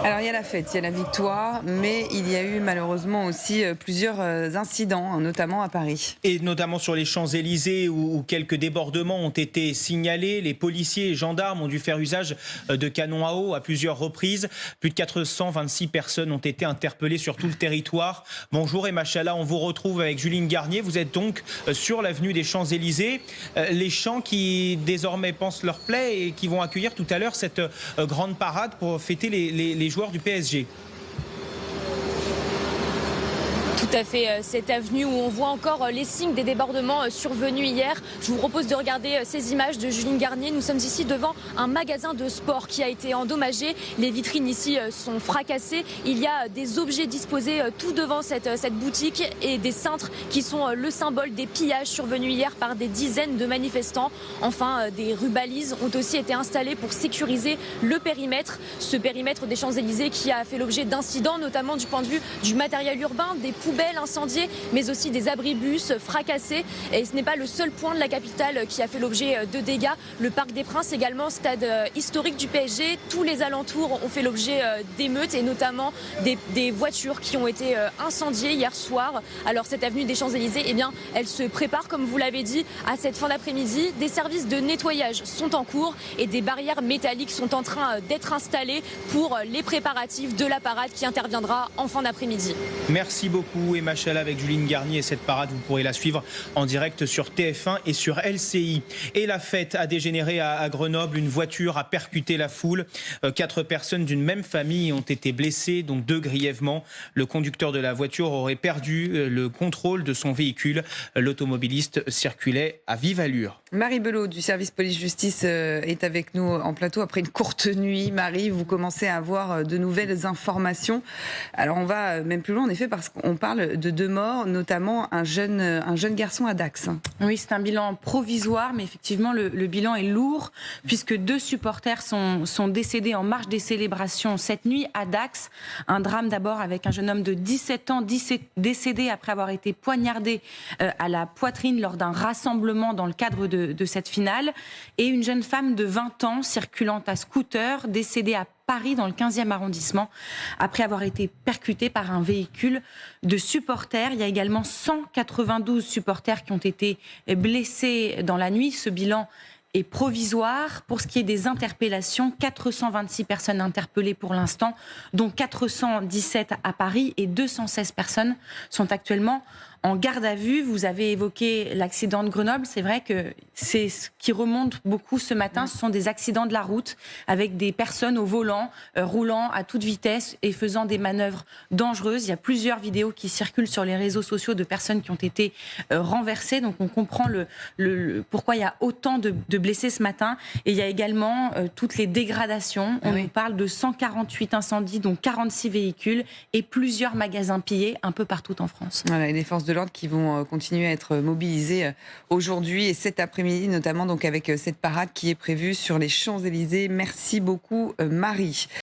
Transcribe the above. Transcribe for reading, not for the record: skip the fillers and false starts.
Alors il y a la fête, il y a la victoire, mais il y a eu malheureusement aussi plusieurs incidents, notamment à Paris. Et notamment sur les Champs-Élysées où quelques débordements ont été signalés. Les policiers et gendarmes ont dû faire usage de canons à eau à plusieurs reprises. Plus de 426 personnes ont été interpellées sur tout le territoire. Bonjour Emma Chala, on vous retrouve avec Juline Garnier. Vous êtes donc sur l'avenue des Champs-Élysées. Les Champs qui désormais pensent leur plaie et qui vont accueillir tout à l'heure cette grande parade pour fêter les joueurs du PSG. Tout à fait, cette avenue où on voit encore les signes des débordements survenus hier. Je vous propose de regarder ces images de Juline Garnier. Nous sommes ici devant un magasin de sport qui a été endommagé. Les vitrines ici sont fracassées. Il y a des objets disposés tout devant cette boutique et des cintres qui sont le symbole des pillages survenus hier par des dizaines de manifestants. Enfin, des rubalises ont aussi été installées pour sécuriser le périmètre. Ce périmètre des Champs-Élysées qui a fait l'objet d'incidents, notamment du point de vue du matériel urbain, des poubelles incendiées, mais aussi des abribus fracassés. Et ce n'est pas le seul point de la capitale qui a fait l'objet de dégâts. Le Parc des Princes également, stade historique du PSG. Tous les alentours ont fait l'objet d'émeutes et notamment des voitures qui ont été incendiées hier soir. Alors cette avenue des Champs-Élysées, eh bien, elle se prépare, comme vous l'avez dit, à cette fin d'après-midi. Des services de nettoyage sont en cours et des barrières métalliques sont en train d'être installées pour les préparatifs de la parade qui interviendra en fin d'après-midi. Merci beaucoup Emma Chala avec Juline Garnier. Et cette parade, vous pourrez la suivre en direct sur TF1 et sur LCI. Et la fête a dégénéré à Grenoble. Une voiture a percuté la foule. 4 personnes d'une même famille ont été blessées, dont 2 grièvement. Le conducteur de la voiture aurait perdu le contrôle de son véhicule. L'automobiliste circulait à vive allure. Marie Belot du service police-justice est avec nous en plateau après une courte nuit. Marie, vous commencez à avoir de nouvelles informations. Alors on va même plus loin en effet parce qu'on parle de 2 morts, notamment un jeune garçon à Dax. Oui, c'est un bilan provisoire, mais effectivement le bilan est lourd puisque 2 supporters sont décédés en marge des célébrations cette nuit à Dax. Un drame d'abord avec un jeune homme de 17 ans décédé après avoir été poignardé à la poitrine lors d'un rassemblement dans le cadre de cette finale, et une jeune femme de 20 ans circulant à scooter décédée à Paris dans le 15e arrondissement après avoir été percutée par un véhicule de supporters. Il y a également 192 supporters qui ont été blessés dans la nuit. Ce bilan est provisoire. Pour ce qui est des interpellations, 426 personnes interpellées pour l'instant, dont 417 à Paris, et 216 personnes sont actuellement en garde à vue. Vous avez évoqué l'accident de Grenoble. C'est vrai que c'est ce qui remonte beaucoup ce matin. Ce sont des accidents de la route avec des personnes au volant, roulant à toute vitesse et faisant des manœuvres dangereuses. Il y a plusieurs vidéos qui circulent sur les réseaux sociaux de personnes qui ont été renversées. Donc on comprend pourquoi il y a autant de blessés ce matin. Et il y a également toutes les dégradations. On nous parle de 148 incendies, dont 46 véhicules et plusieurs magasins pillés un peu partout en France. Voilà, et les forces de l'ordre qui vont continuer à être mobilisées aujourd'hui et cet après-midi, notamment donc avec cette parade qui est prévue sur les Champs-Élysées. Merci beaucoup Marie.